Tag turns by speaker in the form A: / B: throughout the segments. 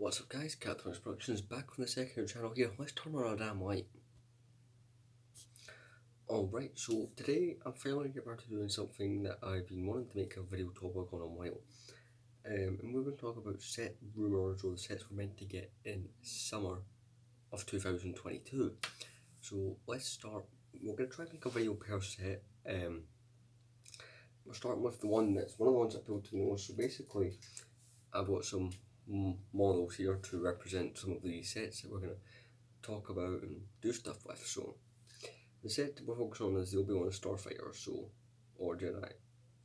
A: What's up guys, Captain Productions back on the second channel here. Let's turn on our damn light. Alright, so today I'm finally getting around to doing something that I've been wanting to make a video topic on a while. And we're going to talk about set rumours, or the sets we're meant to get in summer of 2022. So let's start. We're going to try and make a video per set. We're starting with the one that's one of the ones that people to know. So basically I've got some models here to represent some of the sets that we're going to talk about and do stuff with. So the set we're focusing on is the Obiwan starfighter, or Jedi.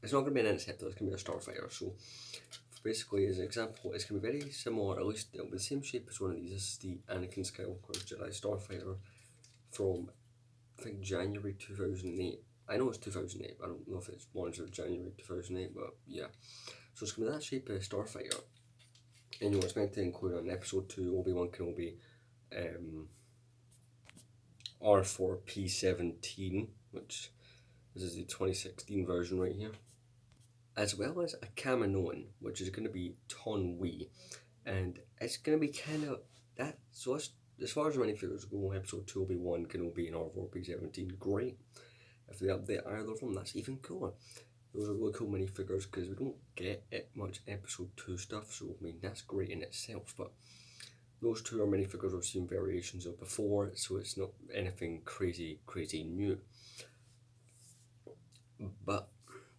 A: It's not going to be an interceptor, it's going to be a starfighter. So basically, as an example, it's going to be very similar, at least it'll be the same shape as one of these. This is the Anakin Skywalker Jedi starfighter from, I think, January 2008. I know it's 2008, I don't know if it's launched in January 2008, but yeah. So it's going to be that shape of starfighter. And it's meant to include an episode 2 Obi-Wan Kenobi R4P17, which this is the 2016 version right here, as well as a Kaminoan, which is going to be Ton Wee, and it's going to be kind of that. So as far as minifigures go, episode 2 Obi-Wan Kenobi and R4P17, great. If they update either of them, that's even cooler. Those are really cool minifigures because we don't get much episode 2 stuff, so I mean that's great in itself, but those two are minifigures we've seen variations of before, so it's not anything crazy new. But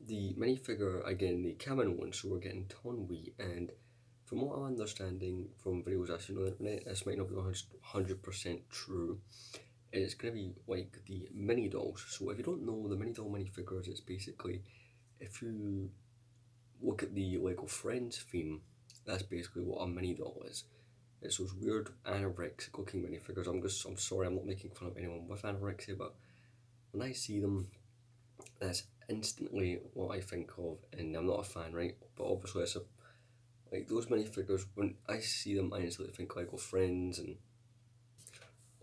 A: the minifigure, again, the Kaminoan, so we're getting Ton Wee, and from what I'm understanding from videos I've seen on the internet, this might not be 100% true. It's going to be like the mini dolls. So if you don't know the mini doll minifigures, it's basically, if you look at the Lego Friends theme, that's basically what a mini doll is. It's those weird anorexic looking minifigures. I'm sorry, I'm not making fun of anyone with anorexia, but when I see them, that's instantly what I think of, and I'm not a fan, right? But obviously it's like those minifigures, when I see them, I instantly think Lego Friends, and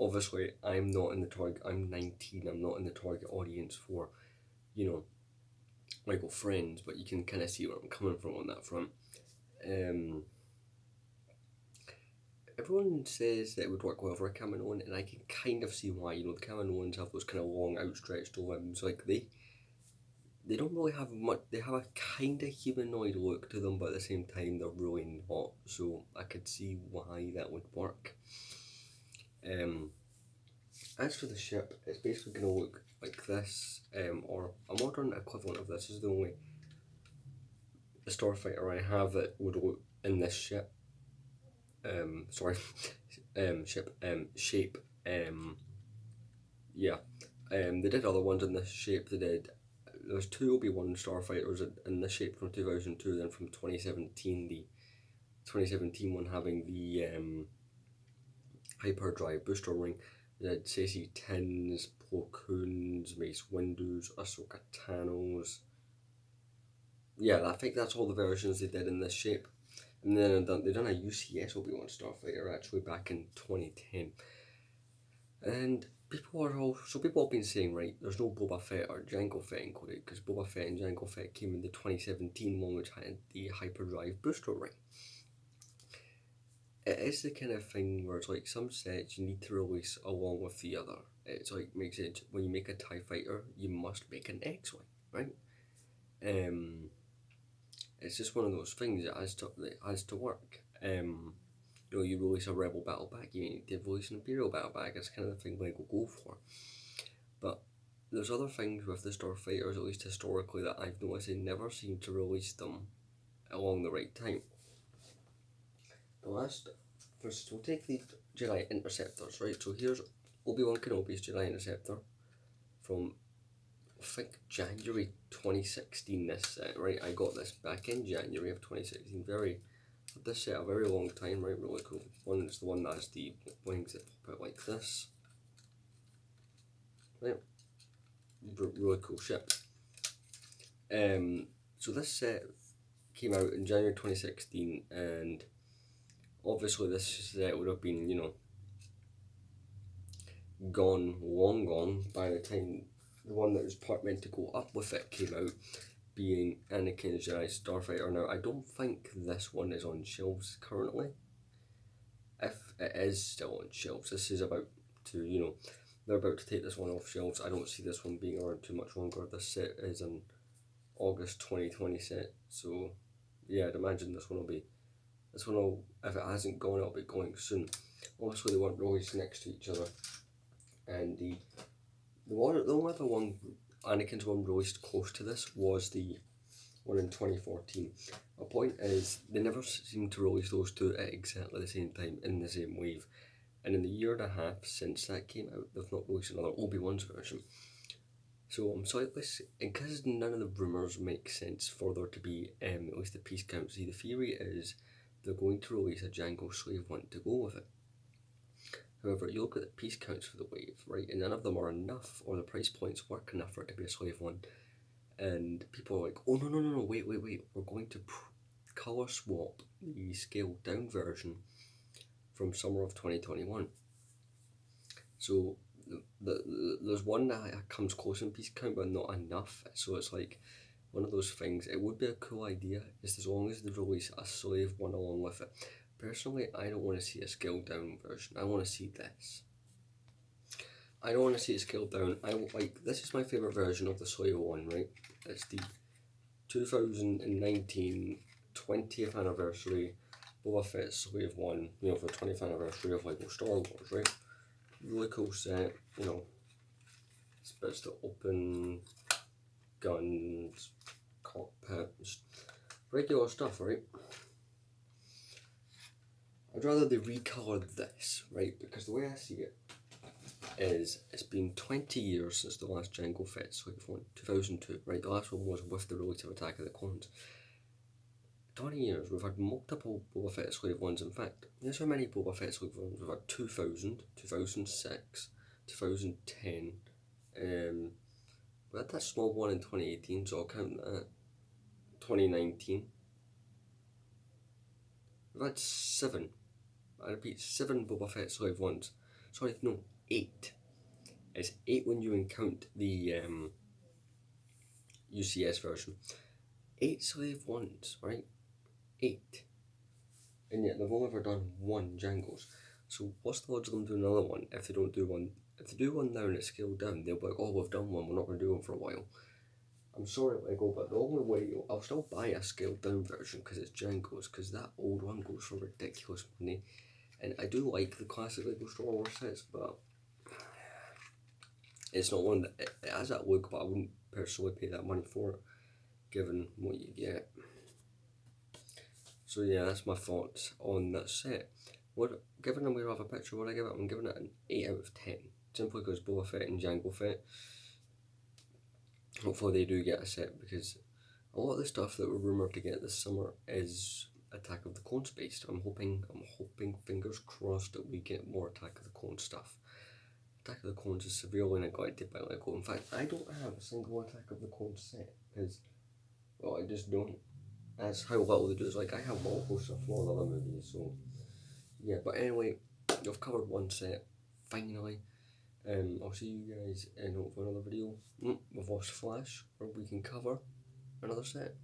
A: obviously I'm not in the target, I'm 19, I'm not in the target audience for, Lego Friends, but you can kind of see where I'm coming from on that front. Everyone says that it would work well for a Kaminoan, and I can kind of see why. The Kaminoans have those kind of long, outstretched limbs. Like they don't really have much. They have a kind of humanoid look to them, but at the same time, they're really not. So I could see why that would work. As for the ship, it's basically going to look like this, or a modern equivalent of this. Is the only starfighter I have that would look in this ship. Shape. Yeah. They did other ones in this shape. There's two Obi-Wan starfighters in this shape from 2002, then from 2017, the 2017 one having the hyperdrive booster ring. They had Saesee Tins, Plo Koons, Mace Windu's, Ahsoka Tano's. Yeah, I think that's all the versions they did in this shape. And then they done a UCS Obi-Wan starfighter actually back in 2010. And people have been saying, right, there's no Boba Fett or Jango Fett included, because Boba Fett and Jango Fett came in the 2017 one, which had the hyperdrive booster ring. It is the kind of thing where it's like some sets you need to release along with the other. It's like, makes it, when you make a TIE fighter, you must make an X-Wing, right? It's just one of those things that has to work. You release a Rebel Battle Pack, you need to release an Imperial Battle Pack. That's kind of the thing Lego go for. But there's other things with the starfighters, at least historically, that I've noticed they never seem to release them along the right time. First we'll take the Jedi Interceptors, right? So here's Obi-Wan Kenobi's Jedi Interceptor from, I think, January 2016, this set, right? I got this back in January of 2016. This set a very long time, right? Really cool. It's the one that has the wings that pop out like this. Right? Really cool ship. So this set came out in January 2016, and obviously this set would have been, long gone by the time the one that was meant to go up with it came out, being Anakin's Jedi Starfighter. Now, I don't think this one is on shelves currently. if it is still on shelves, this is about to, you know, they're about to take this one off shelves. I don't see this one being around too much longer. This set is an August 2020 set, so yeah, I'd imagine this one will, if it hasn't gone, it'll be going soon. Obviously, they weren't released next to each other, and the only other one, Anakin's one released close to this was the one in 2014. My point is, they never seem to release those two at exactly the same time in the same wave. And in the year and a half since that came out, they've not released another Obi-Wan's version. So I'm slightly, because none of the rumours make sense for there to be at least a piece count. See, the theory is they're going to release a Django Slave one to go with it. However, you look at the piece counts for the wave, right, and none of them are enough, or the price points work enough for it to be a Slave one. And people are like, oh no, wait, we're going to colour swap the scaled down version from summer of 2021. So there's one that comes close in piece count, but not enough. So it's like one of those things. It would be a cool idea, just as long as they release a Slave one along with it. Personally, I don't want to see a scaled down version. I want to see this. I don't want to see it scaled down. This is my favourite version of the Slave one, right? It's the 2019 20th anniversary Boba Fett Slave 1, you know, for the 20th anniversary of Lego Star Wars, right? Really cool set, you know, it's bits to open, guns, cockpits, regular stuff, right? I'd rather they recolour this, right? Because the way I see it is, it's been 20 years since the last Django Fett Slave 1, 2002, right? The last one was with the release of Attack of the Clones. 20 years, we've had multiple Boba Fett Slave 1s. In fact, guess how many Boba Fett Slave 1s? We've had 2000, 2006, 2010, we had that small one in 2018, so I'll count that. 2019. We've had 7. I repeat, 7 Boba Fett Slave 1s. Sorry, no, 8. It's 8 when you count the UCS version. 8 Slave 1s, right? 8. And yet they've only ever done 1 Django's. So what's the odds of them doing another one if they don't do one? If they do one now and it's scaled down, they'll be like, oh, we've done one, we're not going to do one for a while. I'm sorry, Lego, but the only way I'll still buy a scaled down version because it's Django's, because that old one goes for ridiculous money. And I do like the classic Lego Star Wars sets, but it's not one that it has that look, but I wouldn't personally pay that money for it, given what you get. So yeah, that's my thoughts on that set. Given I'm going to have a picture, what I give it? I'm giving it an 8 out of 10. Simply because Boba Fett and Django Fett, hopefully they do get a set, because a lot of the stuff that we're rumoured to get this summer is Attack of the Clones based. I'm hoping, fingers crossed, that we get more Attack of the Clones stuff. Attack of the Clones is severely neglected by Lego. In fact, I don't have a single Attack of the Clones set, because, well, I just don't. That's how little they do. It's like, I have multiple stuff from all the other movies, so yeah. But anyway, I've covered one set, finally. I'll see you guys in hopefully another video. We've watched Flash, where we can cover another set.